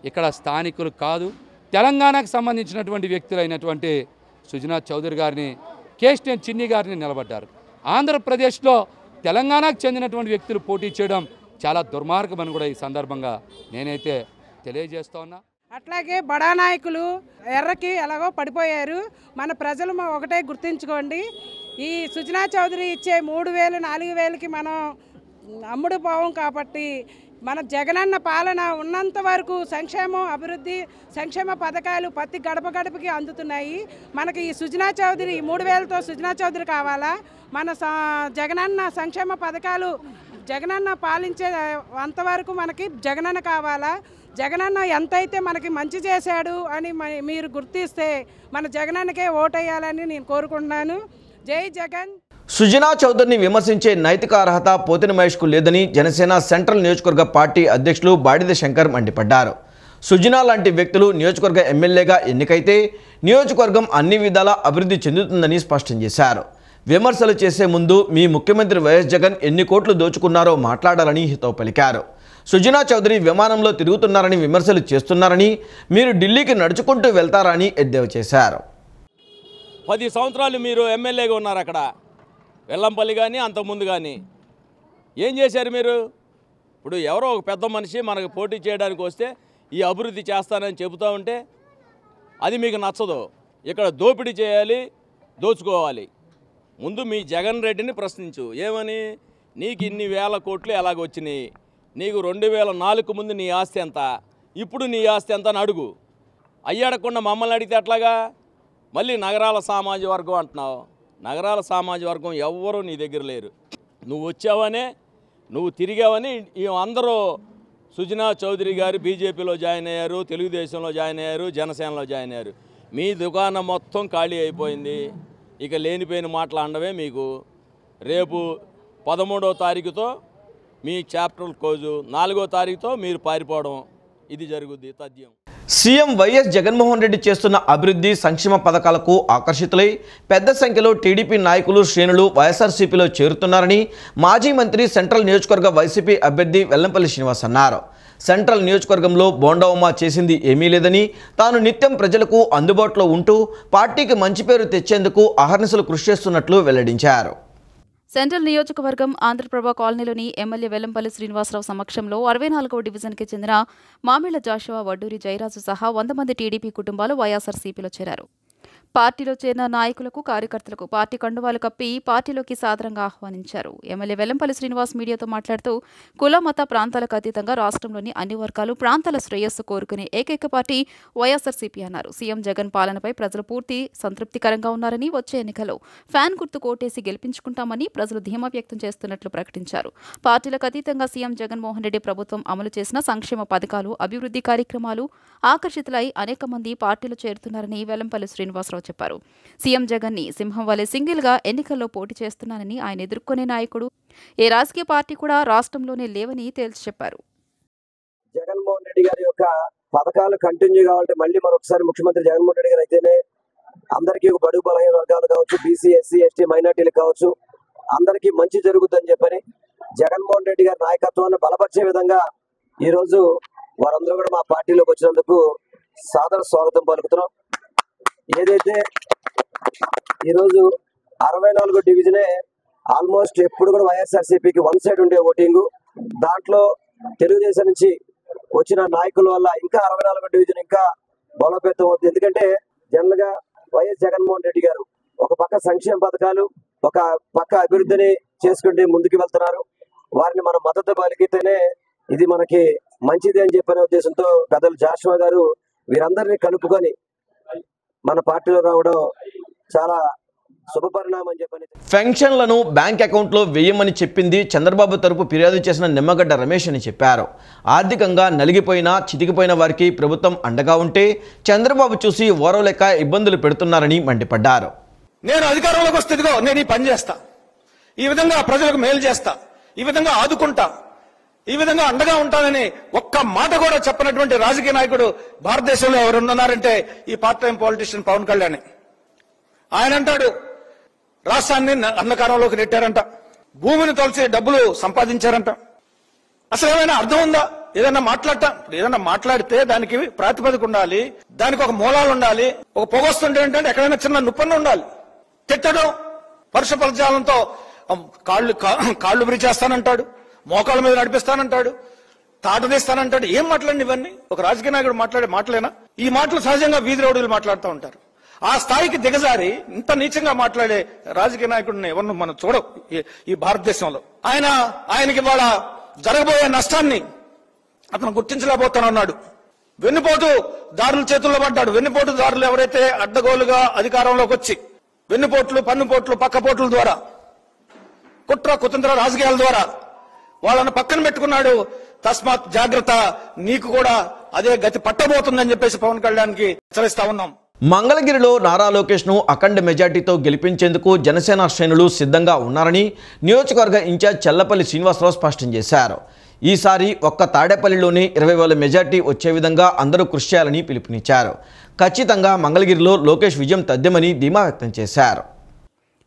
ఇక్కడ స్థానికులు కాదు, తెలంగాణకు సంబంధించినటువంటి వ్యక్తులైనటువంటి సుజనా చౌదరి గారిని, కేసినేని చిన్ని గారిని నిలబడ్డారు. ఆంధ్రప్రదేశ్లో తెలంగాణకు చెందినటువంటి వ్యక్తులు పోటీ చేయడం చాలా దుర్మార్గమని కూడా ఈ సందర్భంగా నేనైతే తెలియజేస్తా ఉన్నా. అట్లాగే బడా నాయకులు ఎర్రకి ఎలాగో పడిపోయారు. మన ప్రజలు ఒకటే గుర్తుంచుకోండి, ఈ సుజనా చౌదరి ఇచ్చే 3,000, 4,000కి మనం అమ్ముడు పోవం. కాబట్టి మన జగనన్న పాలన ఉన్నంత వరకు సంక్షేమం, అభివృద్ధి, సంక్షేమ పథకాలు ప్రతి గడప గడపకి అందుతున్నాయి. మనకి ఈ సుజనా చౌదరి 3,000తో సుజనా చౌదరి కావాలా? మన జగనన్న సంక్షేమ పథకాలు జగనన్న పాలించే అంతవరకు మనకి జగనన్న కావాలా? జగనన్న ఎంతైతే మనకి మంచి చేశాడు అని మీరు గుర్తిస్తే మన జగనన్నకే ఓటేయాలని నేను కోరుకుంటున్నాను. జై జగన్. సుజనా చౌదరిని విమర్శించే నైతిక అర్హత పోతిన మహేష్కు లేదని జనసేన సెంట్రల్ నియోజకవర్గ పార్టీ అధ్యక్షులు బాడిద శంకర్ మండిపడ్డారు. సుజనా లాంటి వ్యక్తులు నియోజకవర్గ ఎమ్మెల్యేగా ఎన్నికైతే నియోజకవర్గం అన్ని విధాలా అభివృద్ధి చెందుతుందని స్పష్టం చేశారు. విమర్శలు చేసే ముందు మీ ముఖ్యమంత్రి వైఎస్ జగన్ ఎన్ని కోట్లు దోచుకున్నారో మాట్లాడాలని హితవు పలికారు. సుజనా చౌదరి విమానంలో తిరుగుతున్నారని విమర్శలు చేస్తున్నారని, మీరు ఢిల్లీకి నడుచుకుంటూ వెళ్తారని ఎద్దేవా చేశారు. 10 సంవత్సరాలు మీరు ఎమ్మెల్యేగా ఉన్నారు అక్కడ వెల్లంపల్లి కానీ అంతకుముందు కానీ ఏం చేశారు మీరు? ఇప్పుడు ఎవరో ఒక పెద్ద మనిషి మనకు పోటీ చేయడానికి వస్తే ఈ అభివృద్ధి చేస్తానని చెబుతూ ఉంటే అది మీకు నచ్చదు. ఇక్కడ దోపిడీ చేయాలి, దోచుకోవాలి. ముందు మీ జగన్ రెడ్డిని ప్రశ్నించు. ఏమని? నీకు ఇన్ని వేల కోట్లు ఎలాగొచ్చినాయి? నీకు 2004 ముందు నీ ఆస్తి ఎంత, ఇప్పుడు నీ ఆస్తి ఎంత అని అడుగు. అయ్యడకుండా మమ్మల్ని అడిగితే ఎట్లాగా? మళ్ళీ నగరాల సామాజిక వర్గం అంటున్నావు. నగరాల సామాజిక వర్గం ఎవ్వరూ నీ దగ్గర లేరు. నువ్వు వచ్చావనే, నువ్వు తిరిగావని అందరూ సుజనా చౌదరి గారు బీజేపీలో జాయిన్ అయ్యారు, తెలుగుదేశంలో జాయిన్ అయ్యారు, జనసేనలో జాయిన్ అయ్యారు. మీ దుకాణం మొత్తం ఖాళీ అయిపోయింది. ఇక లేనిపోయిన మాటలు అండవే మీకు. రేపు 13వ తారీఖుతో మీ చాప్టర్ క్లోజు, 4వ తారీఖుతో మీరు పారిపోవడం, ఇది జరుగుద్ది తథ్యం. సీఎం వైఎస్ జగన్మోహన్ రెడ్డి చేస్తున్న అభివృద్ధి సంక్షేమ పథకాలకు ఆకర్షితులై పెద్ద సంఖ్యలో టీడీపీ నాయకులు శ్రేణులు వైఎస్ఆర్సీపీలో చేరుతున్నారని మాజీ మంత్రి సెంట్రల్ నియోజకవర్గ వైసీపీ అభ్యర్థి వెల్లంపల్లి శ్రీనివాస్ అన్నారు. సెంట్రల్ నియోజకవర్గంలో బోండవమ్మ చేసింది ఏమీ లేదని, తాను నిత్యం ప్రజలకు అందుబాటులో ఉంటూ పార్టీకి మంచి పేరు తెచ్చేందుకు అహర్నిశలు కృషి చేస్తున్నట్లు వెల్లడించారు. సెంట్రల్ నియోజకవర్గం ఆంధ్రప్రభ కాలనీలోని ఎమ్మెల్యే వెల్లంపల్లి శ్రీనివాసరావు సమక్షంలో 64వ డివిజన్కి చెందిన మామిళ్ల జాషువా, వడ్డూరి జయరాజు సహా 100 మంది టీడీపీ కుటుంబాలు వైఎస్ఆర్సీపీలో చేరారు. పార్టీలో చేరిన నాయకులకు, కార్యకర్తలకు పార్టీ కండువాలు కప్పి పార్టీలోకి సాదరంగా ఆహ్వానించారు. ఎమ్మెల్యే వెల్లంపల్లి శ్రీనివాస్ మీడియాతో మాట్లాడుతూ కుల మత ప్రాంతాలకు అతీతంగా రాష్ట్రంలోని అన్ని వర్గాలు, ప్రాంతాల శ్రేయస్సు కోరుకునే ఏకైక పార్టీ వైఎస్ఆర్సీపీ అన్నారు. సీఎం జగన్ పాలనపై ప్రజలు పూర్తి సంతృప్తికరంగా ఉన్నారని, వచ్చే ఎన్నికల్లో ఫ్యాన్ గుర్తు కోటేసి గెలిపించుకుంటామని ప్రజలు ధీమా వ్యక్తం చేస్తున్నట్లు ప్రకటించారు. పార్టీలకు అతీతంగా సీఎం జగన్మోహన్ రెడ్డి ప్రభుత్వం అమలు చేసిన సంక్షేమ పథకాలు, అభివృద్ధి కార్యక్రమాలు ఆకర్షితులై అనేక మంది పార్టీలో చేరుతున్నారని వెల్లంపల్లి శ్రీనివాసరావు చెప్పారు. సీఎం జగన్ ని సింహం వలె సింగిల్ గా ఎన్నికల్లో పోటీ చేస్తున్నానని, ఆయన ఎదుర్కొనే నాయకుడు ఏ రాజకీయ పార్టీ కూడా రాష్ట్రంలోనే లేవని తేల్చి చెప్పారు. జగన్మోహన్ రెడ్డి గారి యొక్క పథకాలు కంటిన్యూ కావాలంటే మళ్ళీ మరొకసారి ముఖ్యమంత్రి జగన్మోహన్ రెడ్డి గారు అయితేనే అందరికీ బడుగు బలహీన వర్గాలు కావచ్చు, బీసీ, ఎస్సీ, ఎస్టీ, మైనార్టీలు కావచ్చు, అందరికీ మంచి జరుగుతుందని చెప్పని జగన్మోహన్ రెడ్డి గారి నాయకత్వాన్ని బలపరిచే విధంగా ఈ రోజు వారందరూ కూడా మా పార్టీలోకి వచ్చినందుకు సాదర స్వాగతం పలుకుతున్నాం. ఏదైతే ఈరోజు 64 డివిజనే ఆల్మోస్ట్ ఎప్పుడు కూడా వైఎస్ఆర్సీపీకి 1 సైడ్ ఉండే ఓటింగు, దాంట్లో తెలుగుదేశం నుంచి వచ్చిన నాయకుల వల్ల ఇంకా 64 డివిజన్ ఇంకా బలోపేతం అవుతుంది. ఎందుకంటే జనరల్ గా వైఎస్ జగన్మోహన్ రెడ్డి గారు ఒక పక్క సంక్షేమ పథకాలు, ఒక పక్క అభివృద్ధిని చేసుకుంటే ముందుకు వెళ్తున్నారు. వారిని మనం మద్దతు పలికితేనే ఇది మనకి మంచిది అని చెప్పిన ఉద్దేశంతో పెద్దలు జాషువా గారు వీరందరినీ కలుపుకొని మన పార్టీలో రావడం చాలా శుభపరిణామం అని చెప్పని. పెన్షన్లను బ్యాంక్ అకౌంట్లో వేయమని చెప్పింది చంద్రబాబు తరపు ఫిర్యాదు చేసిన నిమ్మగడ్డ రమేష్ అని చెప్పారు. ఆర్థికంగా నలిగిపోయిన, చితికిపోయిన వారికి ప్రభుత్వం అండగా ఉంటే చంద్రబాబు చూసి ఓరవలేక ఇబ్బందులు పెడుతున్నారని మండిపడ్డారు. నేను అధికారంలోకి వస్తే ఇదిగో నేను ఈ పని చేస్తా, ఈ విధంగా ప్రజలకు మేలు చేస్తా, ఈ విధంగా ఆదుకుంటా, ఈ విధంగా అండగా ఉంటానని ఒక్క మాట కూడా చెప్పనటువంటి రాజకీయ నాయకుడు భారతదేశంలో ఎవరున్నారంటే ఈ part time politician Pawan Kalyan. ఆయన అంటాడు రాష్ట్రాన్ని అంధకారంలోకి నెట్టారంట, భూమిని తొలిచి డబ్బులు సంపాదించారంట. అసలు ఏమైనా అర్థం ఉందా? ఏదైనా మాట్లాడితే దానికి ప్రాతిపదిక ఉండాలి, దానికి ఒక మూలాలు ఉండాలి. ఒక పొగొస్తుంటే ఏంటంటే ఎక్కడైనా చిన్న నుప్పన్న ఉండాలి. తిట్టడం, పరుష పదజాలంతో కాళ్ళు విరిచేస్తానంటాడు, మోకాళ్ళ మీద నడిపిస్తానంటాడు, తాటదీస్తానంటాడు. ఏం మాట్లాడి ఇవన్నీ ఒక రాజకీయ నాయకుడు మాట్లాడే మాటలేనా? ఈ మాటలు సహజంగా వీధి రౌడీలు మాట్లాడుతూ ఉంటారు. ఆ స్థాయికి దిగజారి ఇంత నీచంగా మాట్లాడే రాజకీయ నాయకుడిని ఎవరిని మనం చూడం ఈ భారతదేశంలో. ఆయనకి వాళ్ళ జరగబోయే నష్టాన్ని అతను గుర్తించలేకపోతానన్నాడు. వెన్నుపోటు దారుల చేతుల్లో పడ్డాడు. వెన్నుపోటు దారులు ఎవరైతే అడ్డగోలుగా అధికారంలోకి వచ్చి వెన్నుపోట్లు, పన్నుపోట్లు, పక్కపోట్ల ద్వారా, కుట్ర కుతంత్ర రాజకీయాల ద్వారా వాళ్ళని పక్కన పెట్టుకున్నాడు. తస్మాత్ జాగ్రత్త, నీకు కూడా అదే గతి పట్టబోతుందని చెప్పేసి పవన్ కళ్యాణ్కి హెచ్చరిస్తా ఉన్నాం. మంగళగిరిలో నారా లోకేష్ను అఖండ మెజార్టీతో గెలిపించేందుకు జనసేన శ్రేణులు సిద్ధంగా ఉన్నారని నియోజకవర్గ ఇన్ఛార్జ్ చల్లపల్లి శ్రీనివాసరావు స్పష్టం చేశారు. ఈసారి ఒక్క తాడేపల్లిలోనే 20,000 మెజార్టీ వచ్చే విధంగా అందరూ కృషి చేయాలని పిలుపునిచ్చారు. ఖచ్చితంగా మంగళగిరిలో లోకేష్ విజయం తథ్యమని ధీమా వ్యక్తం చేశారు.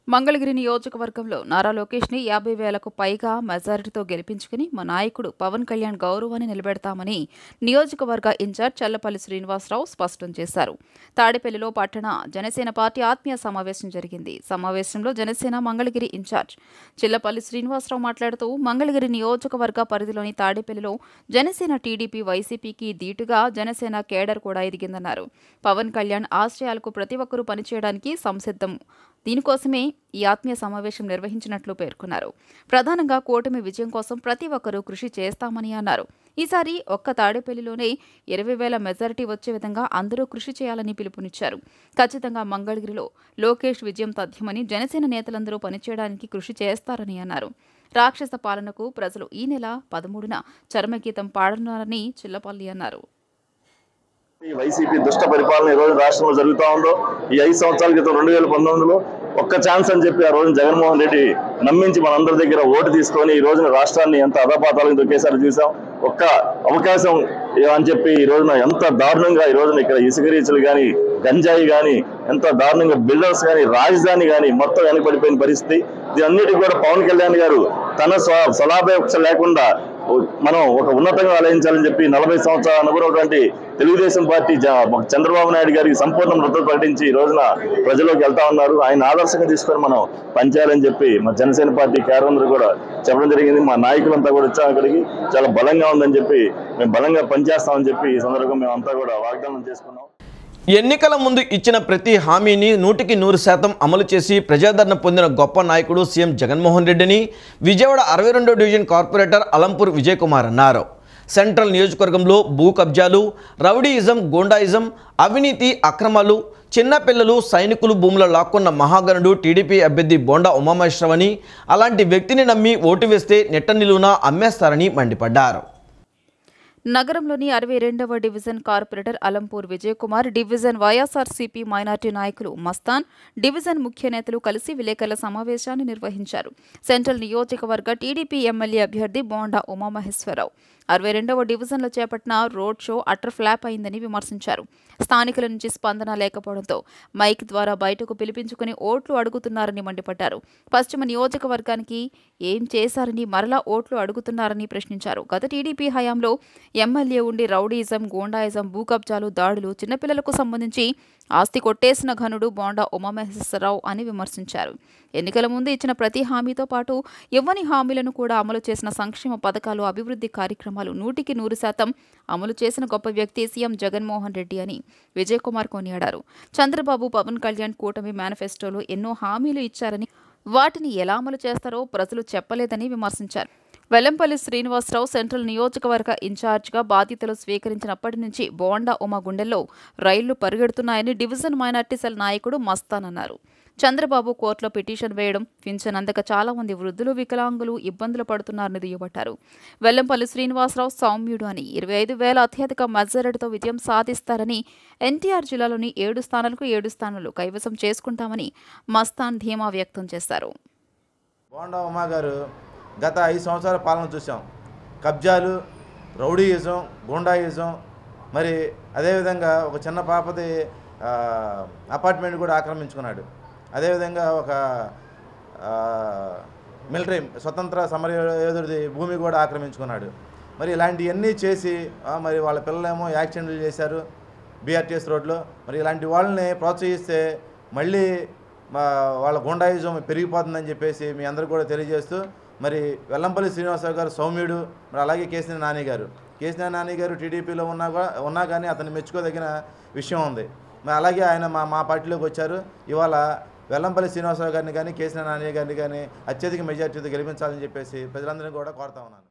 మంగళగిరి నియోజకవర్గంలో నారా లోకేష్ని 50,000కు పైగా మెజారిటీతో గెలిపించుకుని మా నాయకుడు పవన్ కళ్యాణ్ గౌరవాన్ని నిలబెడతామని నియోజకవర్గ ఇన్ఛార్జ్ చల్లపల్లి శ్రీనివాసరావు స్పష్టం చేశారు. తాడేపల్లిలో పట్టణ జనసేన పార్టీ ఆత్మీయ సమావేశం జరిగింది. సమావేశంలో జనసేన మంగళగిరి ఇన్ఛార్జ్ చల్లపల్లి శ్రీనివాసరావు మాట్లాడుతూ మంగళగిరి నియోజకవర్గ పరిధిలోని తాడేపల్లిలో జనసేన టీడీపీ వైసీపీకి దీటుగా జనసేన కేడర్ కూడా ఎదిగిందన్నారు. పవన్ కళ్యాణ్ ఆశయాలకు ప్రతి ఒక్కరూ పనిచేయడానికి సంసిద్ధం. దీనికోసమే ఈ ఆత్మీయ సమావేశం నిర్వహించినట్లు పేర్కొన్నారు. ప్రధానంగా కూటమి విజయం కోసం ప్రతి ఒక్కరూ కృషి చేస్తామని అన్నారు. ఈసారి ఒక్క తాడేపల్లిలోనే 20,000 మెజారిటీ వచ్చే విధంగా అందరూ కృషి చేయాలని పిలుపునిచ్చారు. ఖచ్చితంగా మంగళగిరిలో లోకేష్ విజయం తథ్యమని జనసేన నేతలందరూ పనిచేయడానికి కృషి చేస్తారని అన్నారు. రాక్షస పాలనకు ప్రజలు ఈ నెల 13న చరమగీతం పాడనున్నారని చిల్లపల్లి అన్నారు. వైసీపీ దుష్ట పరిపాలన ఈ రోజు రాష్ట్రంలో జరుగుతూ ఉందో, ఈ 5 సంవత్సరాల క్రితం 2019లో ఒక్క ఛాన్స్ అని చెప్పి ఆ రోజు జగన్మోహన్ రెడ్డి నమ్మించి మనందరి దగ్గర ఓటు తీసుకొని ఈ రోజున రాష్ట్రాన్ని ఎంత అధపాతాలకు దొక్కేసారి చూసాం. ఒక్క అవకాశం అని చెప్పి ఈ రోజున ఎంత దారుణంగా ఈ రోజున ఇక్కడ ఇసుక రీచులు కానీ, గంజాయి కానీ, ఎంత దారుణంగా బిల్డర్స్ కానీ, రాజధాని కానీ మొత్తం వెనకబడిపోయిన పరిస్థితి. దీనన్నిటికీ కూడా పవన్ కళ్యాణ్ గారు తన స్వలాభేక్ష లేకుండా మనం ఒక ఉన్నతంగా ఆలోచించాలని చెప్పి 40 సంవత్సరాల అనుకున్నటువంటి తెలుగుదేశం పార్టీ చంద్రబాబు నాయుడు గారికి సంపూర్ణ మద్దతు ప్రకటించి ఈ రోజున ప్రజల్లోకి వెళ్తా ఉన్నారు. ఆయన ఆదర్శంగా తీసుకొని మనం పనిచేయాలని చెప్పి మా జనసేన పార్టీ కార్యకర్తలు కూడా చెప్పడం జరిగింది. మా నాయకులంతా కూడా వచ్చాం అక్కడికి, చాలా బలంగా ఉందని చెప్పి మేము బలంగా పనిచేస్తామని చెప్పి ఈ సందర్భంగా మేమంతా కూడా వాగ్దానం చేసుకున్నాం. ఎన్నికల ముందు ఇచ్చిన ప్రతి హామీని 100% అమలు చేసి ప్రజాదరణ పొందిన గొప్ప నాయకుడు సీఎం జగన్మోహన్ రెడ్డిని విజయవాడ 62వ డివిజన్ కార్పొరేటర్ అలంపూర్ విజయ్ కుమార్ అన్నారు. సెంట్రల్ నియోజకవర్గంలో భూ కబ్జాలు, రౌడీయిజం, గూండాయిజం, అవినీతి, అక్రమాలు, చిన్నపిల్లలు, సైనికులు భూముల లాక్కున్న మహాగణుడు టీడీపీ అభ్యర్థి బోండా ఉమామహేశ్వరరావు. అలాంటి వ్యక్తిని నమ్మి ఓటు వేస్తే నెట్ట నిలువునా అమ్మేస్తారని మండిపడ్డారు. నగరంలోని 62వ division corporator Alampur Vijay Kumar, division YSRCP minority నాయకులు మస్తాన్, డివిజన్ ముఖ్య నేతలు కలిసి విలేకరుల సమావేశాన్ని నిర్వహించారు. సెంట్రల్ నియోజకవర్గ టీడీపీ ఎమ్మెల్యే అభ్యర్థి బోండా ఉమామహేశ్వరరావు 62వ డివిజన్లో చేపట్టిన రోడ్ షో అటర్ ఫ్లాప్ అయిందని విమర్శించారు. స్థానికుల నుంచి స్పందన లేకపోవడంతో మైక్ ద్వారా బయటకు పిలిపించుకుని ఓట్లు అడుగుతున్నారని మండిపడ్డారు. పశ్చిమ నియోజకవర్గానికి ఏం చేశారని మరలా ఓట్లు అడుగుతున్నారని ప్రశ్నించారు. గత టీడీపీ హయాంలో ఎమ్మెల్యే ఉండి రౌడీయిజం, గూండాయిజం, భూ కబ్జాలు, దాడులు, చిన్నపిల్లలకు సంబంధించి ఆస్తి కొట్టేసిన ఘనుడు బోండా ఉమామహేశ్వరరావు అని విమర్శించారు. ఎన్నికల ముందు ఇచ్చిన ప్రతి హామీతో పాటు ఇవ్వని హామీలను కూడా అమలు చేసిన సంక్షేమ పథకాలు, అభివృద్ధి కార్యక్రమాలు 100% అమలు చేసిన గొప్ప వ్యక్తి సీఎం జగన్మోహన్ రెడ్డి అని విజయ్ కుమార్ కొనియాడారు. చంద్రబాబు, పవన్ కళ్యాణ్ కూటమి మేనిఫెస్టోలో ఎన్నో హామీలు ఇచ్చారని వాటిని ఎలా అమలు చేస్తారో ప్రజలు చెప్పలేదని విమర్శించారు. వెల్లంపల్లి శ్రీనివాసరావు సెంట్రల్ నియోజకవర్గ ఇన్ఛార్జిగా బాధ్యతలు స్వీకరించినప్పటి నుంచి బోండా ఉమ గుండెల్లో రైళ్లు పరిగెడుతున్నాయని డివిజన్ మైనార్టీ సెల్ నాయకుడు మస్తాన్ అన్నారు. చంద్రబాబు కోర్టులో పిటిషన్ వేయడం, పింఛన్ అందక చాలా మంది వృద్ధులు, వికలాంగులు ఇబ్బందులు పడుతున్నారని దుయ్యబట్టారు. వెల్లంపల్లి శ్రీనివాసరావు సౌమ్యుడు అని 25,000 అత్యధిక మెజారిటీతో విజయం సాధిస్తారని, ఎన్టీఆర్ జిల్లాలోని 7 స్థానాలకు 7 స్థానాలు కైవసం చేసుకుంటామని మస్తాన్ ధీమా వ్యక్తం చేశారు. బోండా ఉమా గారు గత 5 సంవత్సరాల పాలన చూసాం. కబ్జాలు, రౌడీయిజం, గూండాయిజం, మరి అదేవిధంగా ఒక చిన్న పాపది అపార్ట్మెంట్ కూడా ఆక్రమించుకున్నాడు. అదేవిధంగా ఒక మిలిటరీ స్వతంత్ర సమరయోధుడి భూమి కూడా ఆక్రమించుకున్నాడు. మరి ఇలాంటివన్నీ చేసి మరి వాళ్ళ పిల్లలేమో యాక్సిడెంట్లు చేశారు బీఆర్టీఎస్ రోడ్లో. మరి ఇలాంటి వాళ్ళని ప్రోత్సహిస్తే మళ్ళీ వాళ్ళ గుండాయిజం పెరిగిపోతుందని చెప్పేసి మీ అందరికీ కూడా తెలియజేస్తూ, మరి వెల్లంపల్లి శ్రీనివాసరావు గారు సౌమ్యుడు, మరి అలాగే కేసీఆర్ నాని గారు టీడీపీలో ఉన్నా కానీ అతన్ని మెచ్చుకోదగిన విషయం ఉంది. మరి అలాగే ఆయన మా పార్టీలోకి వచ్చారు. ఇవాళ వెల్లంపల్లి శ్రీనివాసరావు గారిని కానీ కేసీఆర్ నాని గారిని కానీ అత్యధిక మెజార్టీతో గెలిపించాలని చెప్పేసి ప్రజలందరినీ కూడా కోరుతా ఉన్నాను.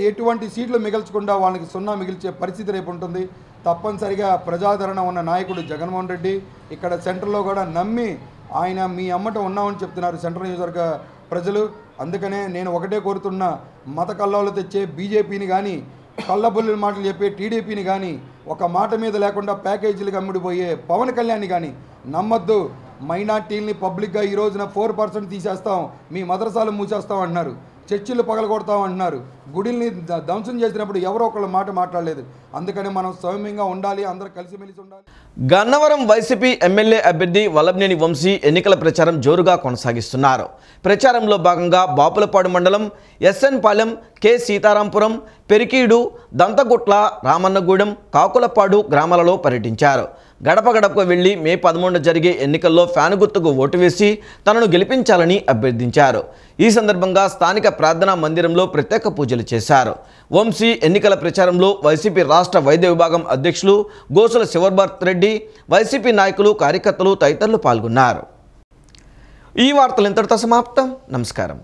ఎటువంటి సీట్లు మిగల్చకుండా వాళ్ళకి 0 మిగిల్చే పరిస్థితి రేపు ఉంటుంది. తప్పనిసరిగా ప్రజాదరణ ఉన్న నాయకుడు జగన్మోహన్ రెడ్డి ఇక్కడ సెంటర్లో కూడా నమ్మి ఆయన మీ అమ్మట ఉన్నామని చెప్తున్నారు సెంట్రల్ నియోజకవర్గ ప్రజలు. అందుకనే నేను ఒకటే కోరుతున్నా, మత కల్లోలు తెచ్చే బీజేపీని కానీ కళ్ళబొల్లి మాటలు చెప్పే టీడీపీని కానీ ఒక మాట మీద లేకుండా ప్యాకేజీలకు అమ్ముడిపోయే పవన్ కళ్యాణ్ని కానీ నమ్మొద్దు. మైనార్టీల్ని పబ్లిక్గా ఈ రోజున 4% తీసేస్తాం, మీ మదరసాలు మూసేస్తాం అంటున్నారు, చర్చిలు పగలగొడతాం అంటున్నారు, గుడిల్ని ధ్వంసం చేసినప్పుడు ఎవరో ఒకళ్ళ మాట మాట్లాడలేదు. అందుకని మనం సౌమ్యంగా ఉండాలి, అందరూ కలిసిమెలిసి ఉండాలి. గన్నవరం వైసీపీ ఎమ్మెల్యే అభ్యర్థి వల్లభనేని వంశీ ఎన్నికల ప్రచారం జోరుగా కొనసాగిస్తున్నారు. ప్రచారంలో భాగంగా బాపులపాడు మండలం ఎస్ఎన్ పాలెం, కె సీతారాంపురం, పెరికీడు, దంతగుట్ల, రామన్నగూడెం, కాకులపాడు గ్రామాలలో పర్యటించారు. గడప గడపకు వెళ్లి మే 11 జరిగే ఎన్నికల్లో ఫ్యాను గుర్తుకు ఓటు వేసి తనను గెలిపించాలని అభ్యర్థించారు. ఈ సందర్భంగా స్థానిక ప్రార్థనా మందిరంలో ప్రత్యేక పూజలు చేశారు. వంశీ ఎన్నికల ప్రచారంలో వైసీపీ రాష్ట్ర వైద్య విభాగం అధ్యక్షులు గోసుల శివభర్త్ రెడ్డి, వైసీపీ నాయకులు, కార్యకర్తలు తదితరులు పాల్గొన్నారు. ఈ వార్తలు ఇంతటితో సమాప్తం. నమస్కారం.